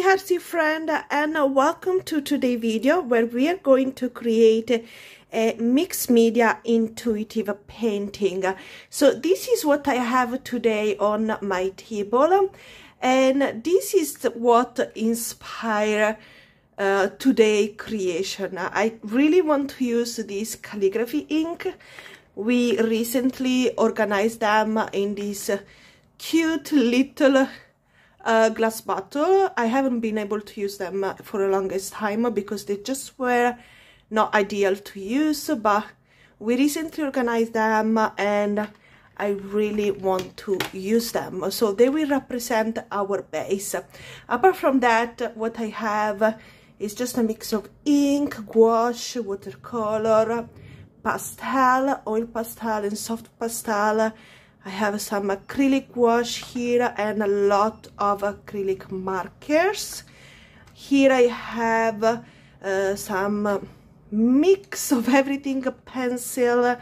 hearty friend, and welcome to today's video where we are going to create a mixed media intuitive painting. So this is what I have today on my table, and this is what inspired today's creation. I really want to use this calligraphy ink. We recently organized them in this cute little glass bottle. I haven't been able to use them for the longest time because they just were not ideal to use, but we recently organized them and I really want to use them, so they will represent our base. Apart from that, what I have is just a mix of ink, gouache, watercolor, pastel, oil pastel and soft pastel. I have some acrylic gouache here and a lot of acrylic markers. Here I have some mix of everything, pencil,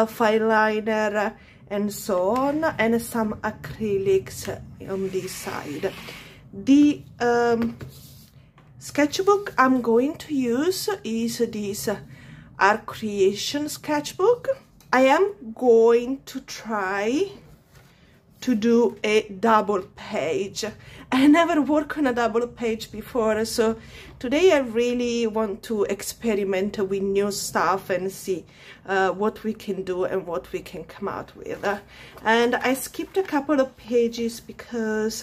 fine liner and so on, and some acrylics on this side. The sketchbook I'm going to use is this Art Creation sketchbook. I am going to try to do a double page. I never worked on a double page before, so today I really want to experiment with new stuff and see what we can do and what we can come out with. And I skipped a couple of pages because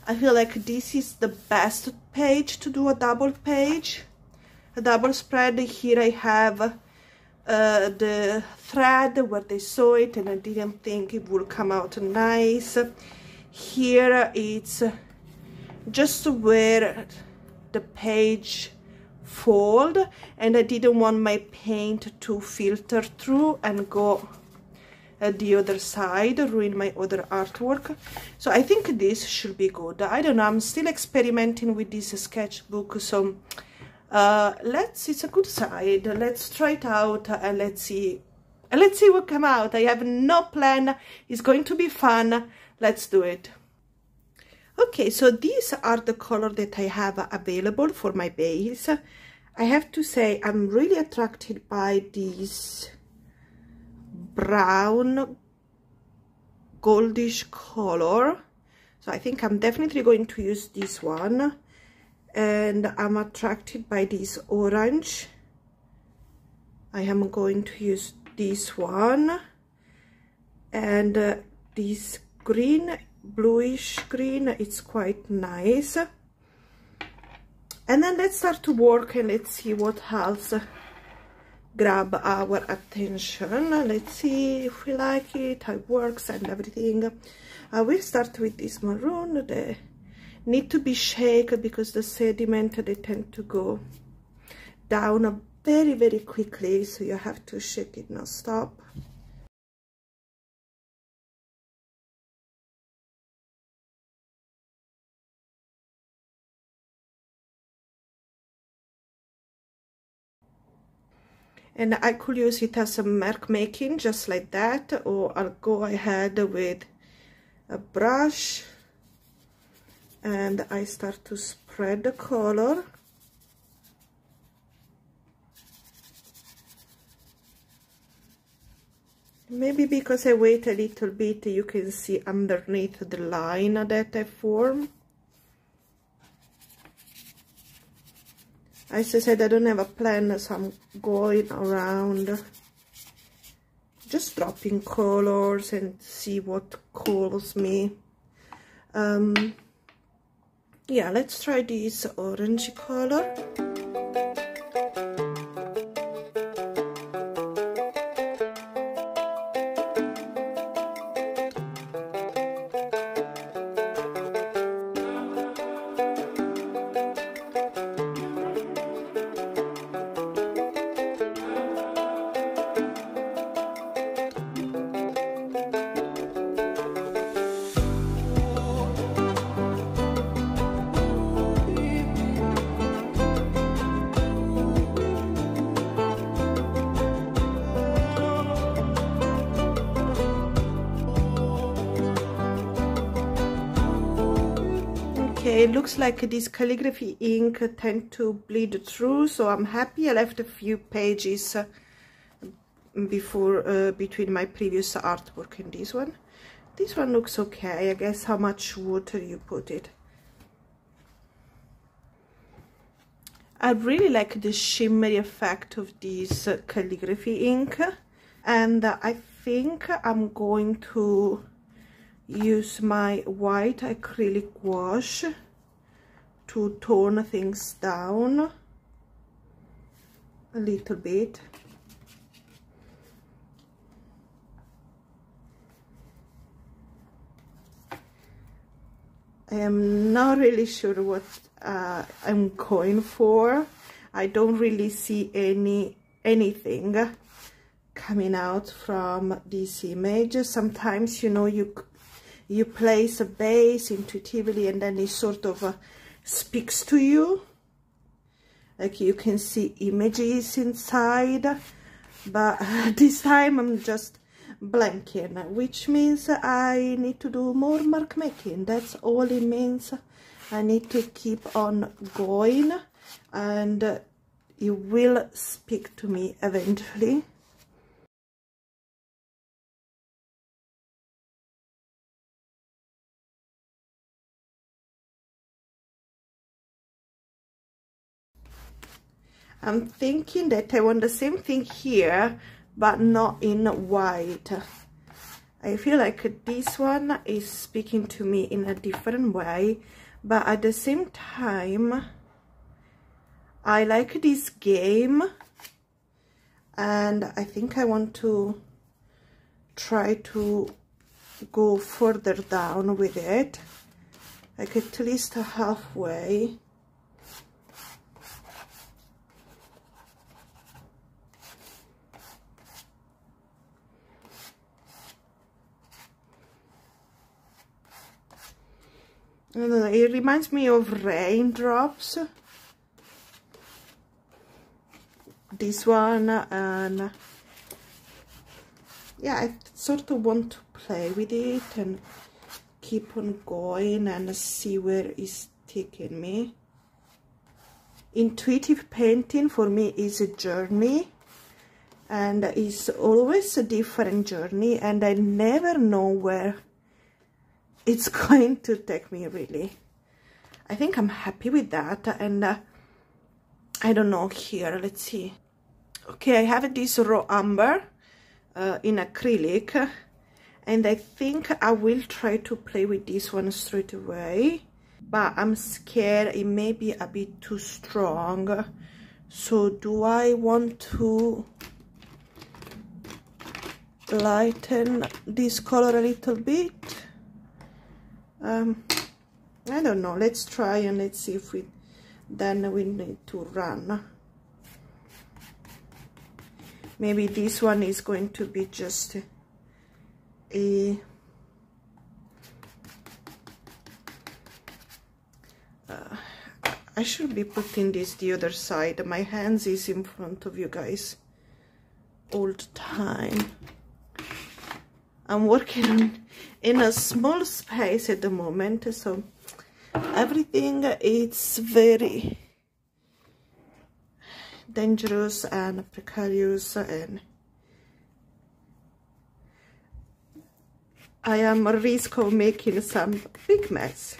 I feel like this is the best page to do a double page, a double spread. Here I have the thread where they sew it, and I didn't think it would come out nice. Here it's just where the page fold, and I didn't want my paint to filter through and go at the other side, ruin my other artwork. So I think this should be good. I don't know, I'm still experimenting with this sketchbook, so it's a good side. Let's try it out and let's see what come out. I have no plan. It's going to be fun. Let's do it. Okay, so these are the colors that I have available for my base. I have to say I'm really attracted by this brown goldish color, so I think I'm definitely going to use this one. And I'm attracted by this orange. I am going to use this one, and this green, bluish green, it's quite nice. And then let's start to work and let's see what else grab our attention. Let's see if we like it, how it works and everything. I will start with this maroon. They need to be shaken because the sediment, they tend to go down very, very quickly, so you have to shake it non-stop. And I could use it as a mark making, just like that, or I'll go ahead with a brush and I start to spread the color. Maybe because I wait a little bit, you can see underneath the line that I form. As I said, I don't have a plan, so I'm going around just dropping colors and see what calls me. Yeah, let's try this orange color. Okay, it looks like this calligraphy ink tend to bleed through, so I'm happy I left a few pages between my previous artwork and this one. This one looks okay. I guess how much water you put it. I really like the shimmery effect of this calligraphy ink, and I think I'm going to use my white acrylic wash to tone things down a little bit. I am not really sure what I'm going for. I don't really see anything coming out from this image. Sometimes, you know, you place a base intuitively and then it sort of speaks to you. Like you can see images inside, but this time I'm just blanking, which means I need to do more mark making. That's all it means. I need to keep on going and it will speak to me eventually. I'm thinking that I want the same thing here, but not in white. I feel like this one is speaking to me in a different way, but at the same time, I like this game, and I think I want to try to go further down with it, like at least halfway. I don't know, it reminds me of raindrops, this one, and yeah, I sort of want to play with it and keep on going and see where it's taking me. Intuitive painting for me is a journey, and it's always a different journey, and I never know where it's going to take me, really. I think I'm happy with that, and I don't know here, let's see. Okay, I have this raw umber in acrylic, and I think I will try to play with this one straight away, but I'm scared it may be a bit too strong. So do I want to lighten this color a little bit? I don't know, let's try and let's see if then we need to run. Maybe this one is going to be just a I should be putting this the other side. My hands is in front of you guys all the time. I'm working in a small space at the moment, so everything is very dangerous and precarious, and I am at risk of making some big mess.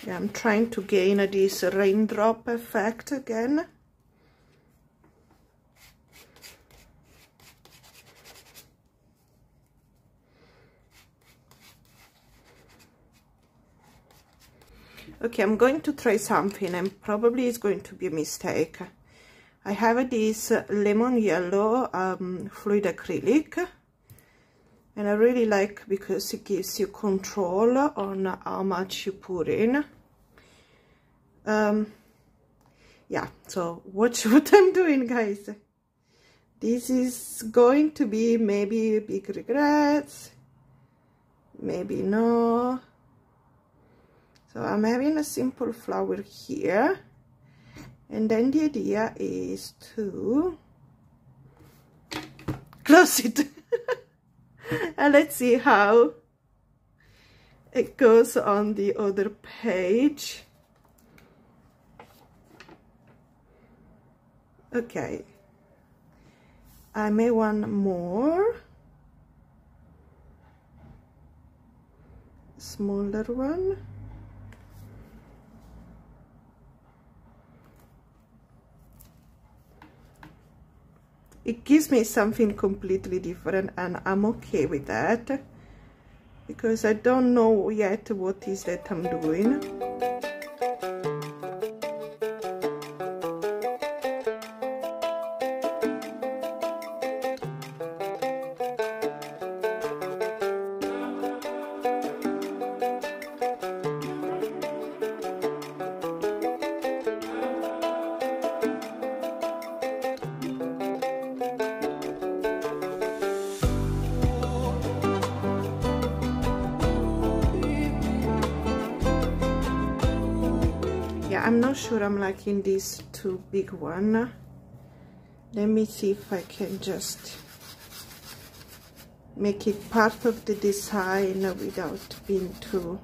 Yeah, I'm trying to gain this raindrop effect again. Okay, I'm going to try something, and probably it's going to be a mistake. I have this lemon yellow fluid acrylic, and I really like because it gives you control on how much you put in. Yeah, so watch what I'm doing, guys. This is going to be maybe big regrets, maybe no. So I'm having a simple flower here, and then the idea is to close it. And let's see how it goes on the other page. Okay, I made one more smaller one. It gives me something completely different, and I'm okay with that, because I don't know yet what is that I'm doing. I'm not sure I'm liking this too big one. Let me see if I can just make it part of the design without being too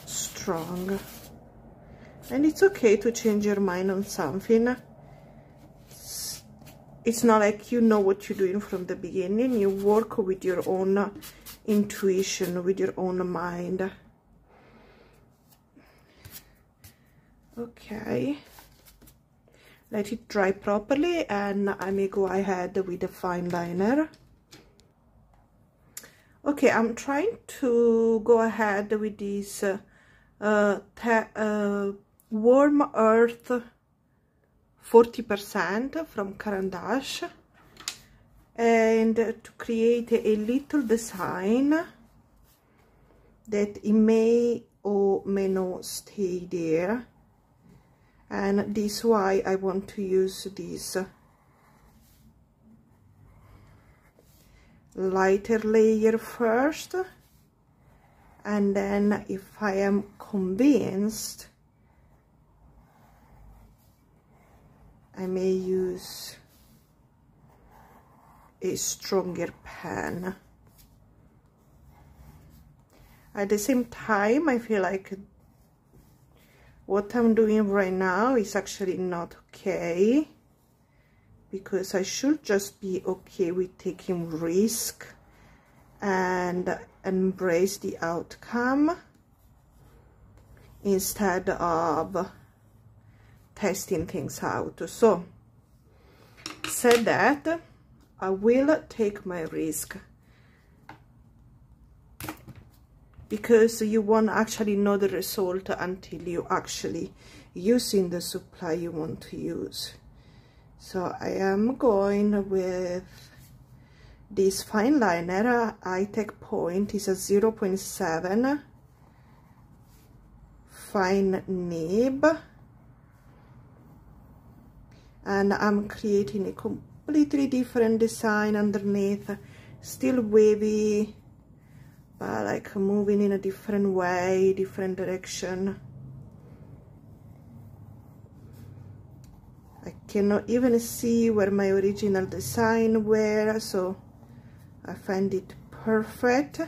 strong. And it's okay to change your mind on something. It's not like you know what you're doing from the beginning. You work with your own intuition, with your own mind. Okay, let it dry properly, and I may go ahead with the fine liner. Okay, I'm trying to go ahead with this Warm Earth 40% from Caran d'Ache, and to create a little design that it may or may not stay there. And this is why I want to use this lighter layer first, and then if I am convinced, I may use a stronger pen. At the same time, I feel like what I'm doing right now is actually not okay, because I should just be okay with taking risk and embrace the outcome instead of testing things out. So, said that, I will take my risk, because you won't actually know the result until you actually using the supply you want to use. So I am going with this fine liner. I-Tech point is a 0.7 fine nib, and I'm creating a completely different design underneath, still wavy, but like moving in a different way, different direction. I cannot even see where my original design were, so I find it perfect.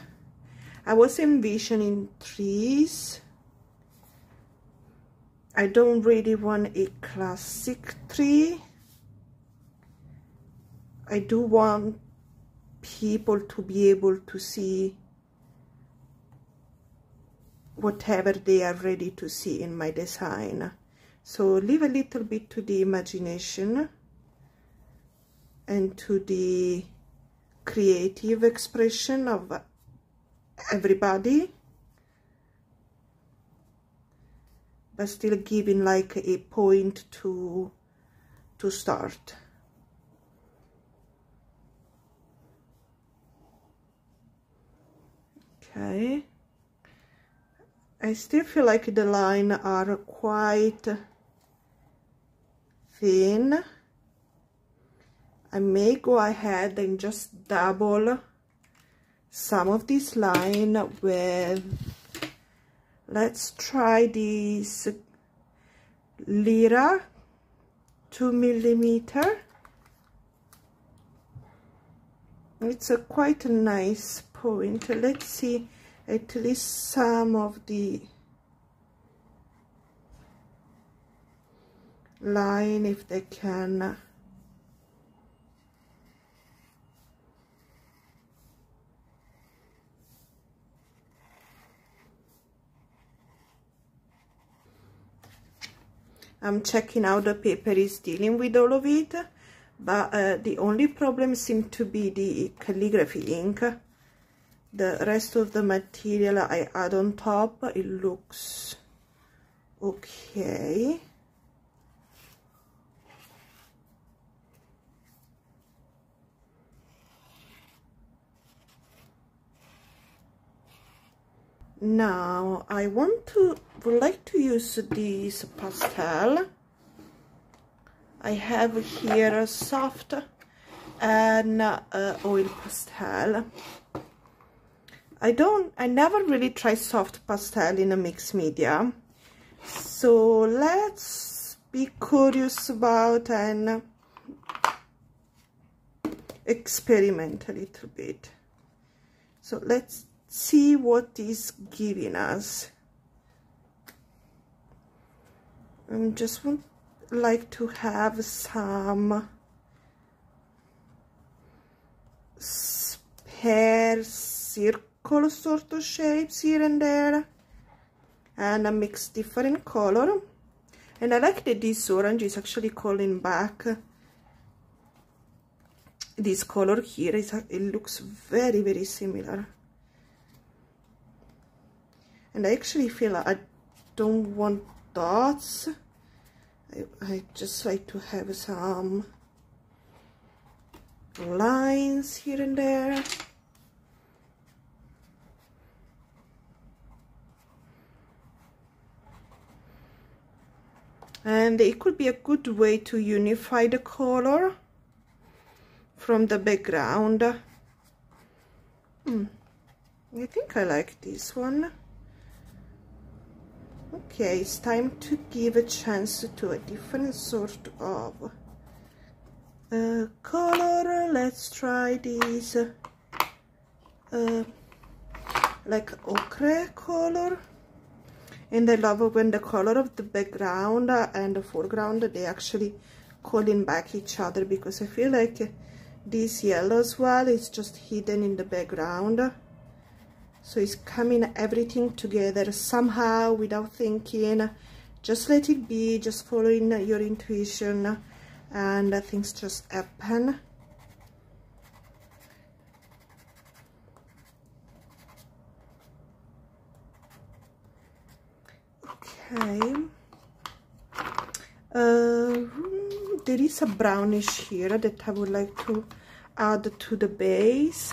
I was envisioning trees. I don't really want a classic tree. I do want people to be able to see whatever they are ready to see in my design. So leave a little bit to the imagination and to the creative expression of everybody, but still giving like a point to start. Okay, I still feel like the lines are quite thin. I may go ahead and just double some of this line with, let's try this Lira 2mm. It's a quite a nice point. Let's see at least some of the line if they can I'm checking how the paper is dealing with all of it, but the only problem seems to be the calligraphy ink. The rest of the material I add on top, it looks okay. Now I would like to use this pastel. I have here a soft and oil pastel. I never really try soft pastel in a mixed media, so let's be curious about and experiment a little bit. So let's see what is giving us. I just would like to have some spare circle sort of shapes here and there, and I mix different color. And I like that this orange is actually calling back this color here. It looks very, very similar. And I actually feel I don't want dots. I just like to have some lines here and there. And it could be a good way to unify the color from the background. I think I like this one. Okay, it's time to give a chance to a different sort of color. Let's try this like ochre color. And I love when the color of the background and the foreground, they actually calling back each other, because I feel like this yellow as well is just hidden in the background. So it's coming everything together somehow without thinking. Just let it be, just following your intuition, and things just happen. Okay. There is a brownish here that I would like to add to the base.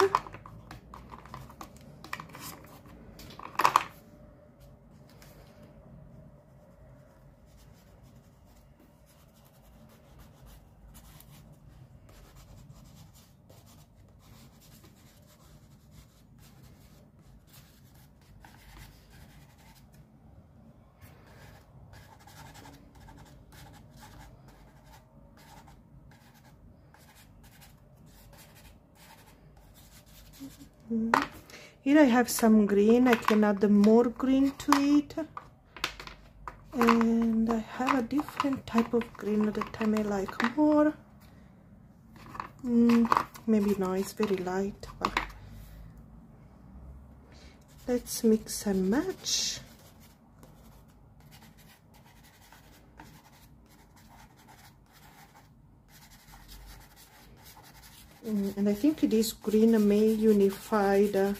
Here I have some green. I can add more green to it, and I have a different type of green that I may like more. Maybe no, it's very light, but let's mix and match. And I think this green may unify the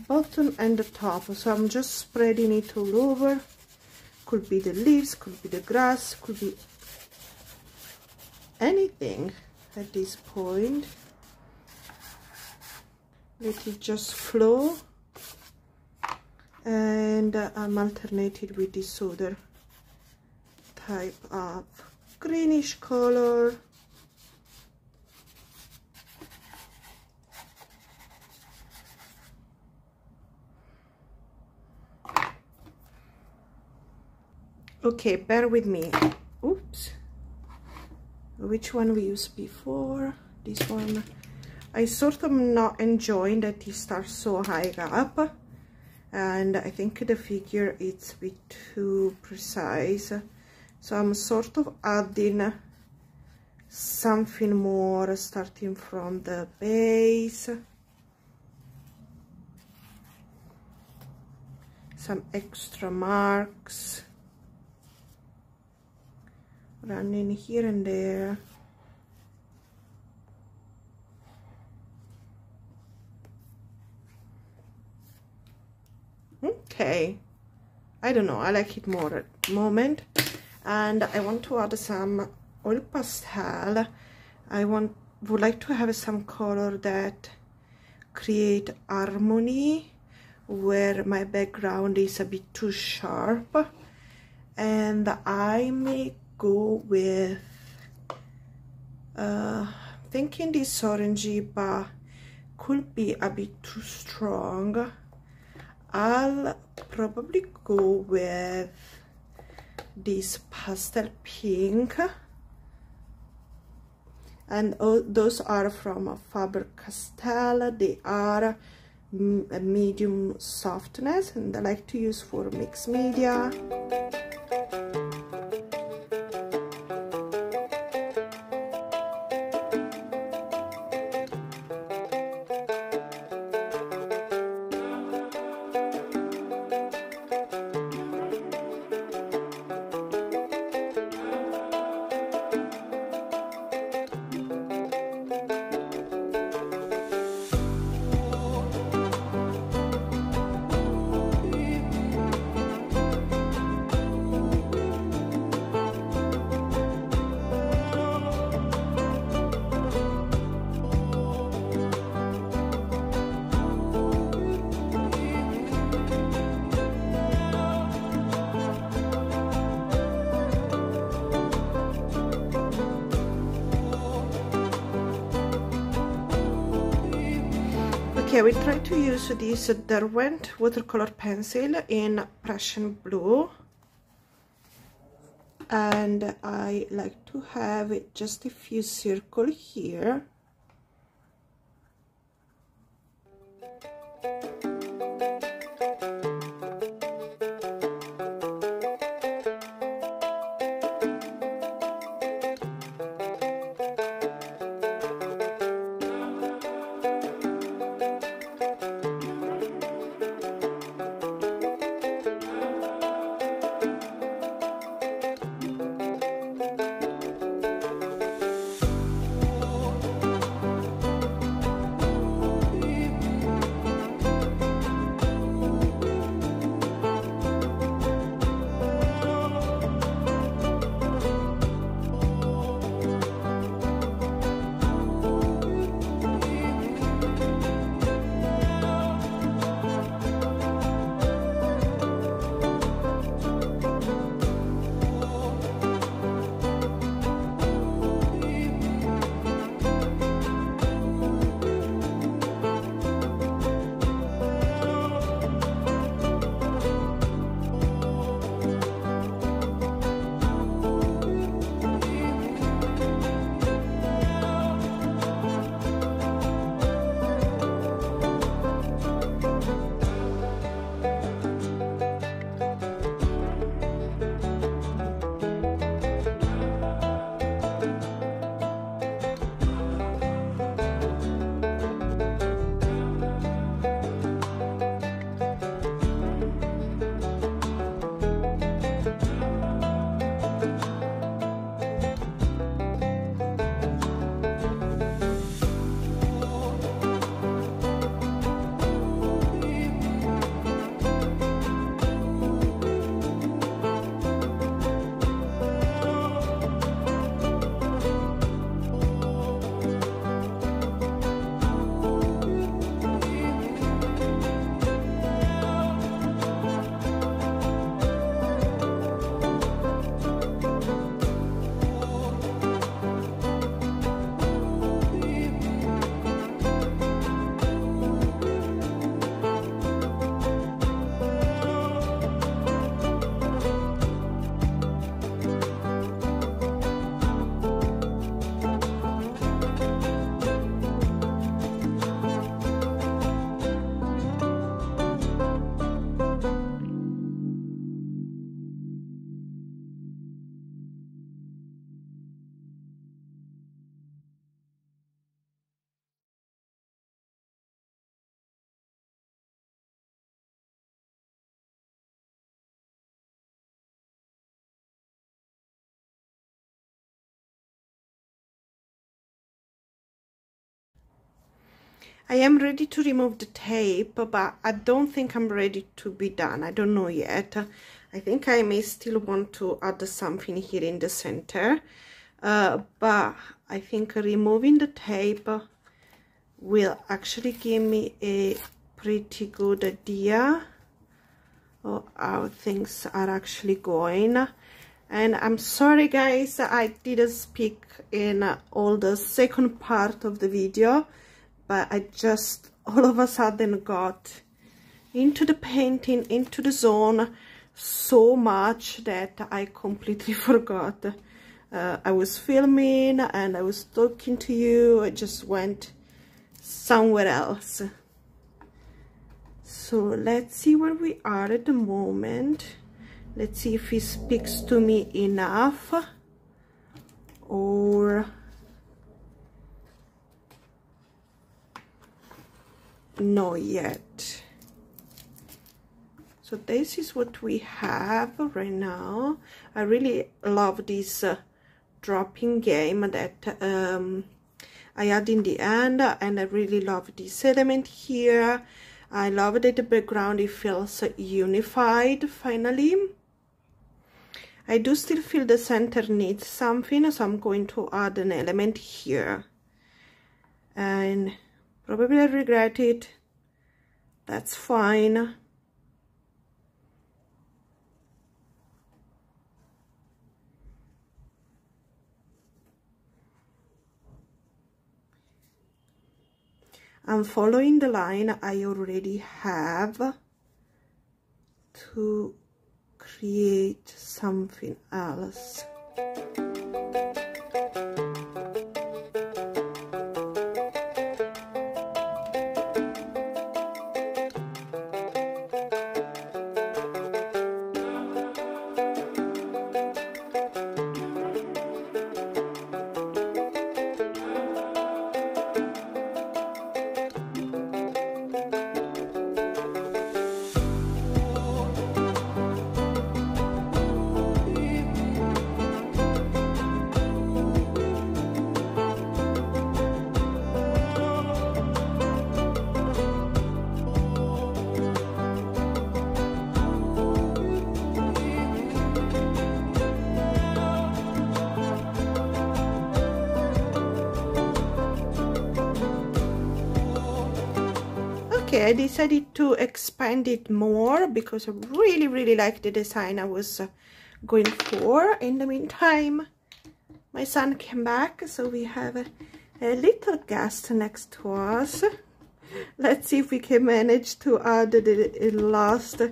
bottom and the top, so I'm just spreading it all over. Could be the leaves, could be the grass, could be anything at this point. Let it just flow, and I'm alternating with this other type of greenish color. Okay, bear with me. Oops. Which one we used before? This one. I sort of not enjoying that it starts so high up, and I think the figure is a bit too precise, so I'm sort of adding something more starting from the base, some extra marks running here and there. Okay, I don't know, I like it more at the moment. And I want to add some oil pastel. I would like to have some color that create harmony where my background is a bit too sharp, and I may go with thinking this orangey but could be a bit too strong. I'll probably go with this pastel pink, and those are from Faber-Castell. They are a medium softness, and I like to use for mixed media. Okay, we try to use this Derwent watercolor pencil in Prussian blue, and I like to have just a few circles here. I am ready to remove the tape, but I don't think I'm ready to be done. I don't know yet. I think I may still want to add something here in the center, but I think removing the tape will actually give me a pretty good idea of how things are actually going. And I'm sorry guys, I didn't speak in all the second part of the video, but I just all of a sudden got into the painting, into the zone so much that I completely forgot. I was filming and I was talking to you. I just went somewhere else. So let's see where we are at the moment. Let's see if he speaks to me enough or not yet. So this is what we have right now. I really love this dropping game that I add in the end, and I really love this element here. I love that the background, it feels unified finally. I do still feel the center needs something, so I'm going to add an element here. And probably I regret it. That's fine. I'm following the line I already have to create something else. Okay, I decided to expand it more because I really like the design I was going for. In the meantime, my son came back, so we have a little guest next to us. Let's see if we can manage to add the last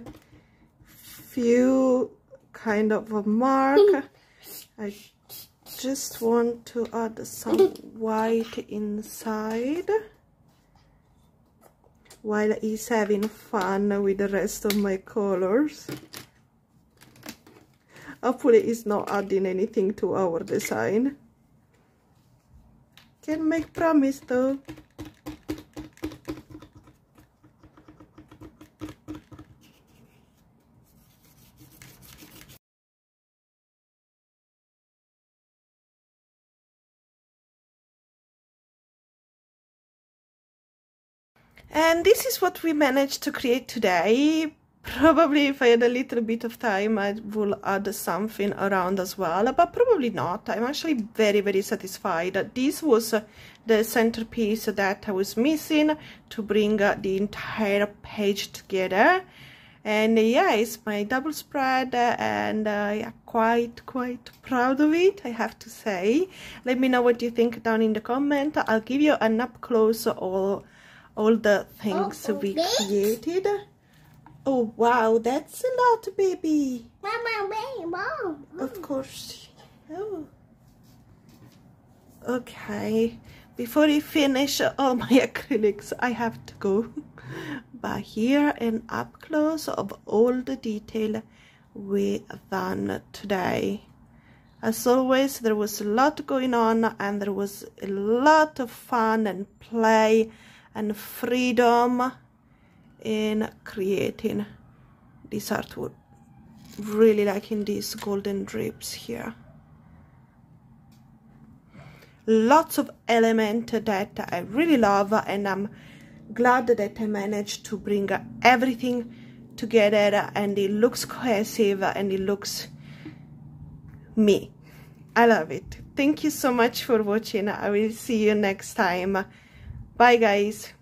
few kind of a mark. I just want to add some white inside while he's having fun with the rest of my colors. Hopefully he's not adding anything to our design. Can't make promise though. And this is what we managed to create today. Probably if I had a little bit of time, I will add something around as well, but probably not. I'm actually very satisfied. This was the centerpiece that I was missing to bring the entire page together. And yeah, it's my double spread, and yeah, quite proud of it, I have to say. Let me know what you think down in the comment. I'll give you an up close of all the things we created. Oh wow, that's a lot, baby. Mama, wait, Mom. Of course. Oh. Okay. Before I finish all my acrylics, I have to go. But here an up close of all the detail we done today. As always, there was a lot going on, and there was a lot of fun and play and freedom in creating this artwork. Really liking these golden drips here. Lots of elements that I really love, and I'm glad that I managed to bring everything together, and it looks cohesive and it looks me. I love it. Thank you so much for watching. I will see you next time. Bye guys.